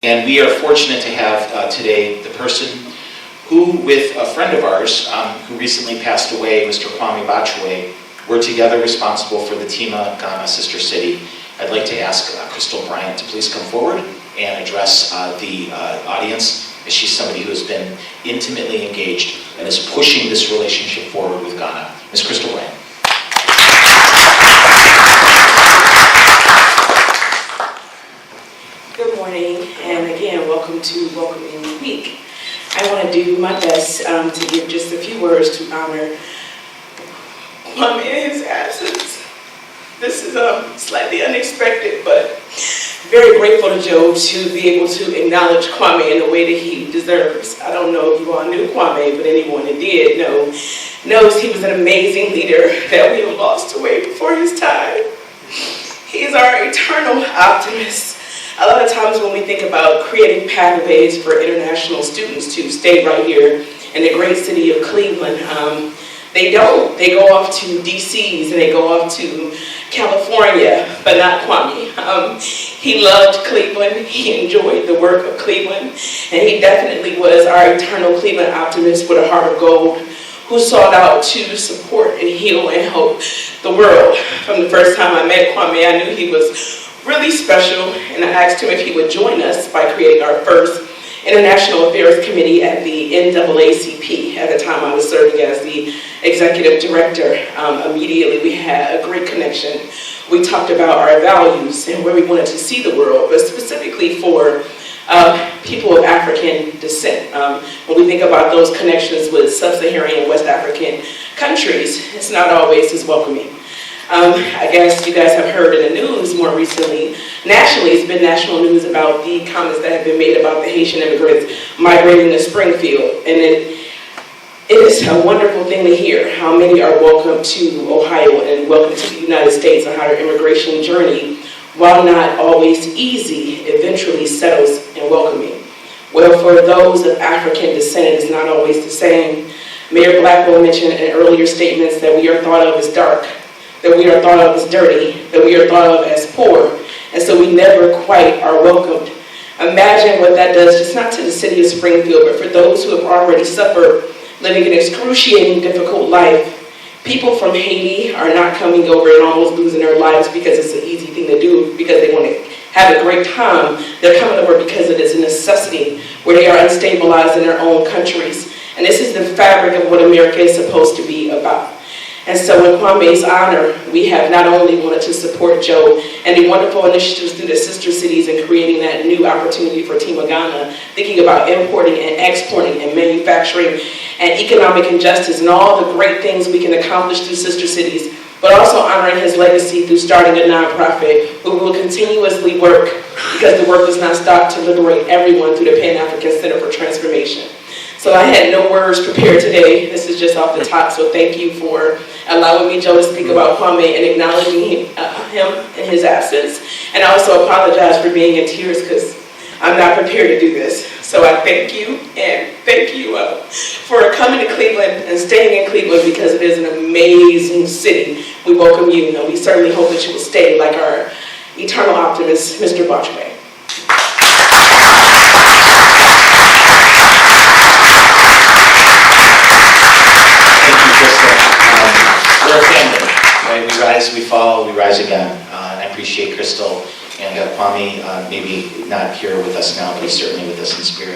And we are fortunate to have today the person who, with a friend of ours who recently passed away, Mr. Kwame Botchway, were together responsible for the Tema, Ghana sister city. I'd like to ask Crystal Bryant to please come forward and address the audience, as she's somebody who has been intimately engaged and is pushing this relationship forward with Ghana. Ms. Crystal Bryant. Good morning, and again, welcome to Welcoming Week. I want to do my best to give just a few words to honor Kwame in his absence. This is slightly unexpected, but very grateful to Joe to be able to acknowledge Kwame in the way that he deserves. I don't know if you all knew Kwame, but anyone that did knows he was an amazing leader that we have lost away before his time. He is our eternal optimist. A lot of times when we think about creating pathways for international students to stay right here in the great city of Cleveland, they don't. They go off to DC's and they go off to California, but not Kwame. He loved Cleveland. He enjoyed the work of Cleveland, and he definitely was our eternal Cleveland optimist with a heart of gold, who sought out to support and heal and help the world. From the first time I met Kwame, I knew he was really special, and I asked him if he would join us by creating our first International Affairs Committee at the NAACP. At the time I was serving as the executive director. Immediately we had a great connection. We talked about our values and where we wanted to see the world, but specifically for people of African descent. When we think about those connections with sub-Saharan and West African countries, it's not always as welcoming. I guess you guys have heard in the news more recently, nationally, it's been national news about the comments that have been made about the Haitian immigrants migrating to Springfield. And it is a wonderful thing to hear how many are welcome to Ohio and welcome to the United States on how their immigration journey, while not always easy, eventually settles in welcoming. Well, for those of African descent, it is not always the same. Mayor Blackwell mentioned in earlier statements that we are thought of as dark, that we are thought of as dirty, that we are thought of as poor, and so we never quite are welcomed. Imagine what that does, just not to the city of Springfield, but for those who have already suffered living an excruciating, difficult life. People from Haiti are not coming over and almost losing their lives because it's an easy thing to do, because they want to have a great time. They're coming over because it is a necessity, where they are unstabilized in their own countries. And this is the fabric of what America is supposed to be about. And so in Kwame's honor, we have not only wanted to support Joe and the wonderful initiatives through the sister cities and creating that new opportunity for Tema Ghana, thinking about importing and exporting and manufacturing and economic injustice and all the great things we can accomplish through sister cities, but also honoring his legacy through starting a nonprofit who will continuously work, because the work does not stop, to liberate everyone through the Pan-African Center for Transformation. So I had no words prepared today. This is just off the top, so thank you for allowing me, Joe, to speak about Kwame and acknowledging him in his absence. And I also apologize for being in tears because I'm not prepared to do this. So I thank you, and thank you for coming to Cleveland and staying in Cleveland, because it is an amazing city. We welcome you, and we certainly hope that you will stay like our eternal optimist, Mr. Botchway. We're a family, right? We rise, we fall, we rise again. And I appreciate Crystal and Kwame, maybe not here with us now, but he's certainly with us in spirit.